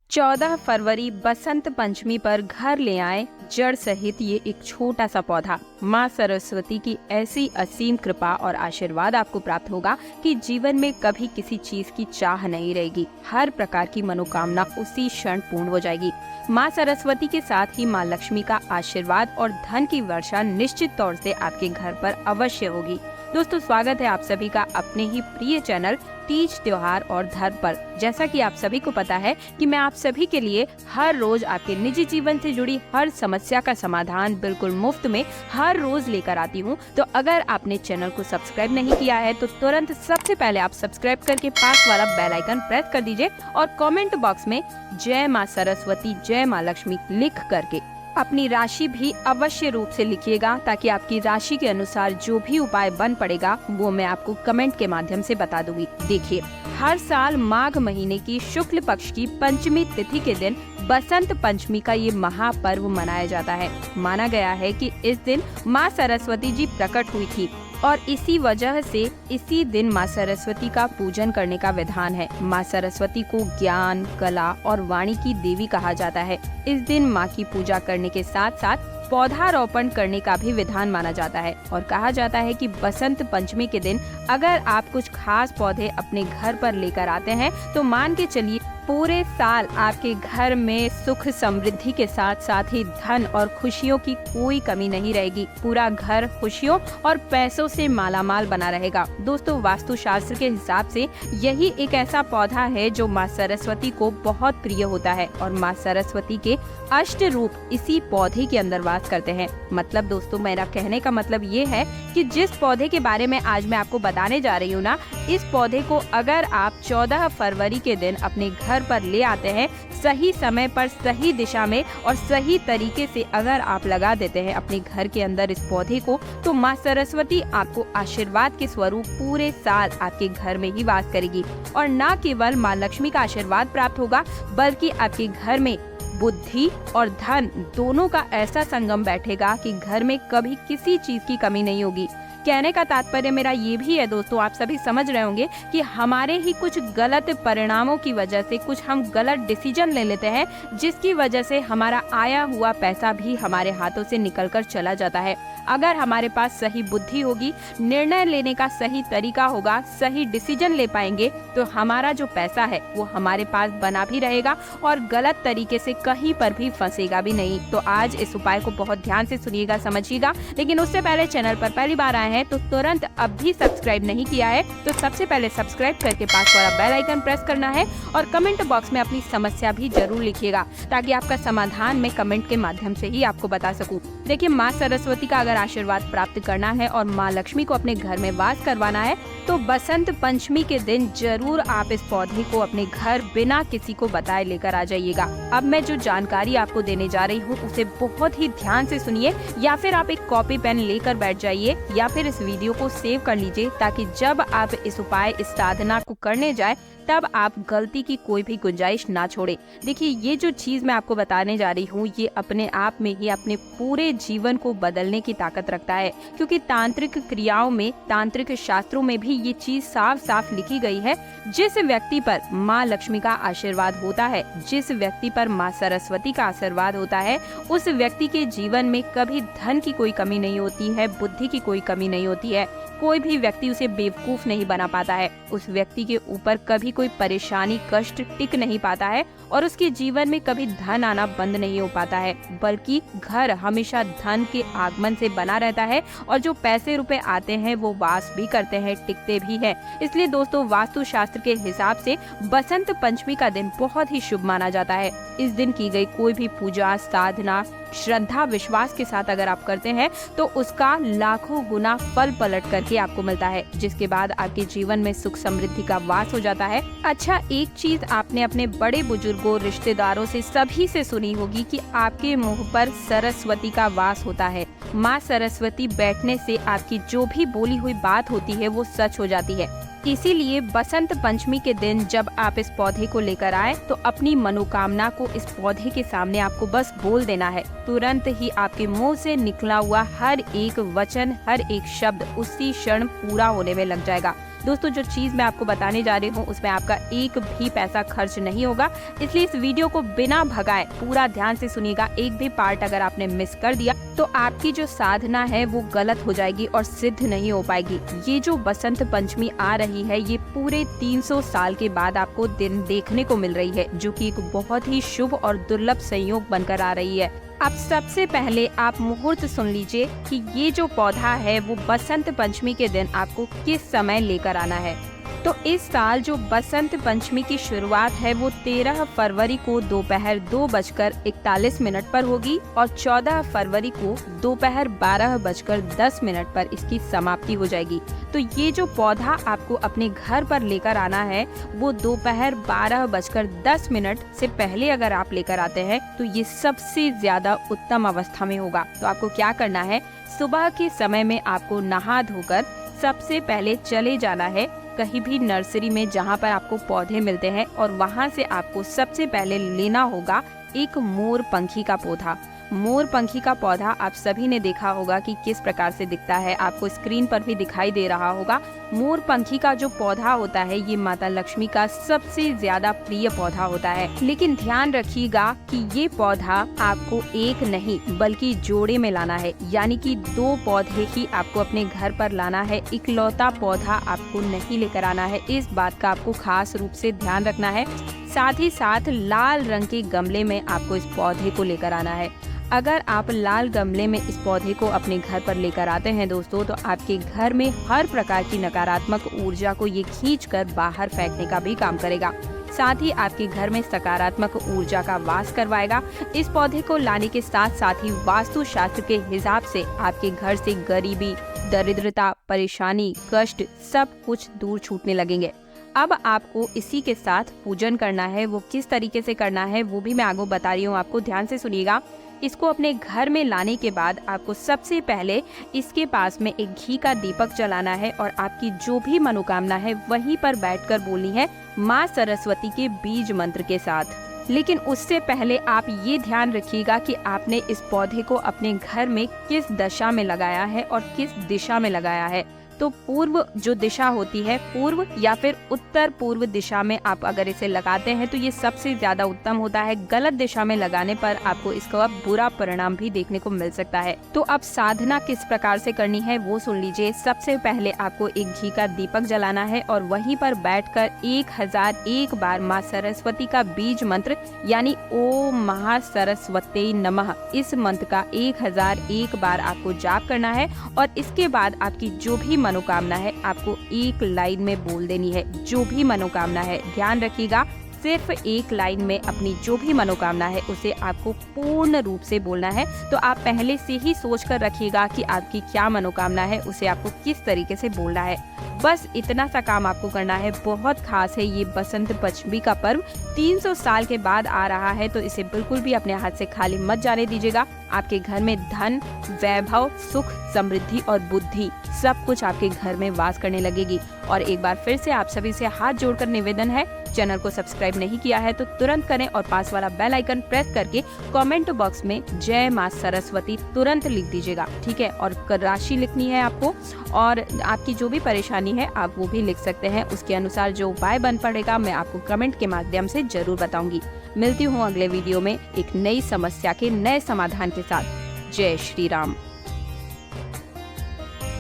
14 फरवरी बसंत पंचमी पर घर ले आए जड़ सहित ये एक छोटा सा पौधा। माँ सरस्वती की ऐसी असीम कृपा और आशीर्वाद आपको प्राप्त होगा कि जीवन में कभी किसी चीज की चाह नहीं रहेगी। हर प्रकार की मनोकामना उसी क्षण पूर्ण हो जाएगी। माँ सरस्वती के साथ ही माँ लक्ष्मी का आशीर्वाद और धन की वर्षा निश्चित तौर से आपके घर पर अवश्य होगी। दोस्तों, स्वागत है आप सभी का अपने ही प्रिय चैनल तीज त्योहार और धर्म पर। जैसा कि आप सभी को पता है कि मैं आप सभी के लिए हर रोज आपके निजी जीवन से जुड़ी हर समस्या का समाधान बिल्कुल मुफ्त में हर रोज लेकर आती हूं। तो अगर आपने चैनल को सब्सक्राइब नहीं किया है तो तुरंत सबसे पहले आप सब्सक्राइब करके पास वाला बेल आइकन प्रेस कर दीजिए और कमेंट बॉक्स में जय माँ सरस्वती जय माँ लक्ष्मी लिख करके अपनी राशि भी अवश्य रूप से लिखिएगा, ताकि आपकी राशि के अनुसार जो भी उपाय बन पड़ेगा वो मैं आपको कमेंट के माध्यम से बता दूंगी। देखिए, हर साल माघ महीने की शुक्ल पक्ष की पंचमी तिथि के दिन बसंत पंचमी का ये महापर्व मनाया जाता है। माना गया है कि इस दिन माँ सरस्वती जी प्रकट हुई थी और इसी वजह से इसी दिन माँ सरस्वती का पूजन करने का विधान है। माँ सरस्वती को ज्ञान, कला और वाणी की देवी कहा जाता है। इस दिन माँ की पूजा करने के साथ साथ पौधारोपण करने का भी विधान माना जाता है और कहा जाता है कि बसंत पंचमी के दिन अगर आप कुछ खास पौधे अपने घर पर लेकर आते हैं तो मान के चलिए पूरे साल आपके घर में सुख समृद्धि के साथ साथ ही धन और खुशियों की कोई कमी नहीं रहेगी। पूरा घर खुशियों और पैसों से मालामाल बना रहेगा। दोस्तों, वास्तु शास्त्र के हिसाब से यही एक ऐसा पौधा है जो माँ सरस्वती को बहुत प्रिय होता है और माँ सरस्वती के अष्ट रूप इसी पौधे के अंदर वास करते हैं। मतलब दोस्तों, मेरा कहने का मतलब ये है कि जिस पौधे के बारे में आज मैं आपको बताने जा रही हूँ ना, इस पौधे को अगर आप 14 फरवरी के दिन अपने घर पर ले आते हैं, सही समय पर सही दिशा में और सही तरीके से अगर आप लगा देते हैं अपने घर के अंदर इस पौधे को, तो माँ सरस्वती आपको आशीर्वाद के स्वरूप पूरे साल आपके घर में ही वास करेगी। और न केवल माँ लक्ष्मी का आशीर्वाद प्राप्त होगा, बल्कि आपके घर में बुद्धि और धन दोनों का ऐसा संगम बैठेगा कि घर में कभी किसी चीज की कमी नहीं होगी। कहने का तात्पर्य मेरा ये भी है दोस्तों, आप सभी समझ रहे होंगे कि हमारे ही कुछ गलत परिणामों की वजह से कुछ हम गलत डिसीजन ले लेते हैं, जिसकी वजह से हमारा आया हुआ पैसा भी हमारे हाथों से निकलकर चला जाता है। अगर हमारे पास सही बुद्धि होगी, निर्णय लेने का सही तरीका होगा, सही डिसीजन ले पाएंगे, तो हमारा जो पैसा है वो हमारे पास बना भी रहेगा और गलत तरीके से कहीं पर भी फंसेगा भी नहीं। तो आज इस उपाय को बहुत ध्यान से सुनिएगा, समझिएगा। लेकिन उससे पहले चैनल पर पहली बार आए हैं तो तुरंत अब भी सब्सक्राइब नहीं किया है तो सबसे पहले सब्सक्राइब करके पास वाला बेल आइकन प्रेस करना है और कमेंट बॉक्स में अपनी समस्या भी जरूर लिखिएगा, ताकि आपका समाधान मैं कमेंट के माध्यम से ही आपको बता सकूं। देखिए, माँ सरस्वती का अगर आशीर्वाद प्राप्त करना है और माँ लक्ष्मी को अपने घर में वास करवाना है तो बसंत पंचमी के दिन जरूर आप इस पौधे को अपने घर बिना किसी को बताए लेकर आ जाइएगा। अब मैं जो जानकारी आपको देने जा रही हूँ उसे बहुत ही ध्यान से सुनिए, या फिर आप एक कॉपी पेन लेकर बैठ जाइए या फिर इस वीडियो को सेव कर लीजिए, ताकि जब आप इस उपाय, इस साधना को करने जाए तब आप गलती की कोई भी गुंजाइश ना छोड़े। देखिए, ये जो चीज मैं आपको बताने जा रही हूँ ये अपने आप में ही अपने पूरे जीवन को बदलने की ताकत रखता है, क्योंकि तांत्रिक क्रियाओं में, तांत्रिक शास्त्रों में भी ये चीज साफ साफ लिखी गई है। जिस व्यक्ति पर माँ लक्ष्मी का आशीर्वाद होता है, जिस व्यक्ति पर माँ सरस्वती का आशीर्वाद होता है, उस व्यक्ति के जीवन में कभी धन की कोई कमी नहीं होती है, बुद्धि की कोई कमी नहीं होती है। कोई भी व्यक्ति उसे बेवकूफ नहीं बना पाता है। उस व्यक्ति के ऊपर कभी कोई परेशानी, कष्ट टिक नहीं पाता है और उसके जीवन में कभी धन आना बंद नहीं हो पाता है, बल्कि घर हमेशा धन के आगमन से बना रहता है और जो पैसे रुपए आते हैं वो वास भी करते हैं, टिकते भी हैं। इसलिए दोस्तों, वास्तु शास्त्र के हिसाब से बसंत पंचमी का दिन बहुत ही शुभ माना जाता है। इस दिन की गई कोई भी पूजा, साधना, श्रद्धा, विश्वास के साथ अगर आप करते हैं तो उसका लाखों गुना फल पलट करके आपको मिलता है, जिसके बाद आपके जीवन में सुख समृद्धि का वास हो जाता है। अच्छा, एक चीज आपने अपने बड़े बुजुर्गों, रिश्तेदारों से, सभी से सुनी होगी कि आपके मुंह पर सरस्वती का वास होता है। माँ सरस्वती बैठने से आपकी जो भी बोली हुई बात होती है वो सच हो जाती है। इसीलिए बसंत पंचमी के दिन जब आप इस पौधे को लेकर आए तो अपनी मनोकामना को इस पौधे के सामने आपको बस बोल देना है। तुरंत ही आपके मुंह से निकला हुआ हर एक वचन, हर एक शब्द उसी क्षण पूरा होने में लग जाएगा। दोस्तों जो चीज मैं आपको बताने जा रही हूँ उसमें आपका एक भी पैसा खर्च नहीं होगा, इसलिए इस वीडियो को बिना भगाए पूरा ध्यान से सुनिएगा। एक भी पार्ट अगर आपने मिस कर दिया तो आपकी जो साधना है वो गलत हो जाएगी और सिद्ध नहीं हो पाएगी। ये जो बसंत पंचमी आ रही है ये पूरे 300 साल के बाद आपको दिन देखने को मिल रही है, जो कि एक बहुत ही शुभ और दुर्लभ संयोग बनकर आ रही है। अब सबसे पहले आप मुहूर्त सुन लीजिए कि ये जो पौधा है वो बसंत पंचमी के दिन आपको किस समय लेकर आना है। तो इस साल जो बसंत पंचमी की शुरुआत है वो 13 फरवरी को दोपहर 2:41 पर होगी और 14 फरवरी को दोपहर 12:10 पर इसकी समाप्ति हो जाएगी। तो ये जो पौधा आपको अपने घर पर लेकर आना है वो दोपहर 12:10 से पहले अगर आप लेकर आते हैं तो ये सबसे ज्यादा उत्तम अवस्था में होगा। तो आपको क्या करना है, सुबह के समय में आपको नहा धोकर सबसे पहले चले जाना है कहीं भी नर्सरी में जहाँ पर आपको पौधे मिलते हैं और वहाँ से आपको सबसे पहले लेना होगा एक मोर पंखी का पौधा। मोर पंखी का पौधा आप सभी ने देखा होगा कि किस प्रकार से दिखता है, आपको स्क्रीन पर भी दिखाई दे रहा होगा। मोर पंखी का जो पौधा होता है ये माता लक्ष्मी का सबसे ज्यादा प्रिय पौधा होता है। लेकिन ध्यान रखिएगा कि ये पौधा आपको एक नहीं बल्कि जोड़े में लाना है, यानी कि 2 पौधे ही आपको अपने घर पर लाना है, इकलौता पौधा आपको नहीं लेकर आना है। इस बात का आपको खास रूप से ध्यान रखना है। साथ ही साथ लाल रंग के गमले में आपको इस पौधे को लेकर आना है। अगर आप लाल गमले में इस पौधे को अपने घर पर लेकर आते हैं दोस्तों, तो आपके घर में हर प्रकार की नकारात्मक ऊर्जा को ये खींचकर बाहर फेंकने का भी काम करेगा। साथ ही आपके घर में सकारात्मक ऊर्जा का वास करवाएगा। इस पौधे को लाने के साथ साथ ही वास्तु शास्त्र के हिसाब से आपके घर से गरीबी, दरिद्रता, परेशानी, कष्ट सब कुछ दूर छूटने लगेंगे। अब आपको इसी के साथ पूजन करना है। वो किस तरीके से करना है वो भी मैं आगे बता रही हूँ, आपको ध्यान से सुनिएगा। इसको अपने घर में लाने के बाद आपको सबसे पहले इसके पास में एक घी का दीपक जलाना है और आपकी जो भी मनोकामना है वहीं पर बैठकर बोलनी है माँ सरस्वती के बीज मंत्र के साथ। लेकिन उससे पहले आप ये ध्यान रखिएगा कि आपने इस पौधे को अपने घर में किस दशा में लगाया है और किस दिशा में लगाया है। तो पूर्व जो दिशा होती है, पूर्व या फिर उत्तर पूर्व दिशा में आप अगर इसे लगाते हैं तो ये सबसे ज्यादा उत्तम होता है। गलत दिशा में लगाने पर आपको इसका बुरा परिणाम भी देखने को मिल सकता है। तो अब साधना किस प्रकार से करनी है वो सुन लीजिए। सबसे पहले आपको एक घी का दीपक जलाना है और वहीं पर बैठकर 1001 बार माँ सरस्वती का बीज मंत्र यानी ओम महासरस्वती नमः, इस मंत्र का 1001 बार आपको जाप करना है और इसके बाद आपकी जो भी मनोकामना है आपको एक लाइन में बोल देनी है। जो भी मनोकामना है, ध्यान रखिएगा, सिर्फ एक लाइन में अपनी जो भी मनोकामना है उसे आपको पूर्ण रूप से बोलना है। तो आप पहले से ही सोच कर रखिएगा कि आपकी क्या मनोकामना है, उसे आपको किस तरीके से बोलना है। बस इतना सा काम आपको करना है। बहुत खास है ये बसंत पंचमी का पर्व, 300 साल के बाद आ रहा है, तो इसे बिल्कुल भी अपने हाथ से खाली मत जाने दीजिएगा। आपके घर में धन, वैभव, सुख, समृद्धि और बुद्धि सब कुछ आपके घर में वास करने लगेगी। और एक बार फिर से आप सभी से हाथ जोड़कर निवेदन है, चैनल को सब्सक्राइब नहीं किया है तो तुरंत करें और पास वाला बेल आइकन प्रेस करके कमेंट बॉक्स में जय माँ सरस्वती तुरंत लिख दीजिएगा, ठीक है। और राशि लिखनी है आपको और आपकी जो भी परेशानी है आप वो भी लिख सकते हैं। उसके अनुसार जो उपाय बन पड़ेगा मैं आपको कमेंट के माध्यम से जरूर बताऊंगी। मिलती हूँ अगले वीडियो में एक नई समस्या के नए समाधान के साथ। जय श्री राम।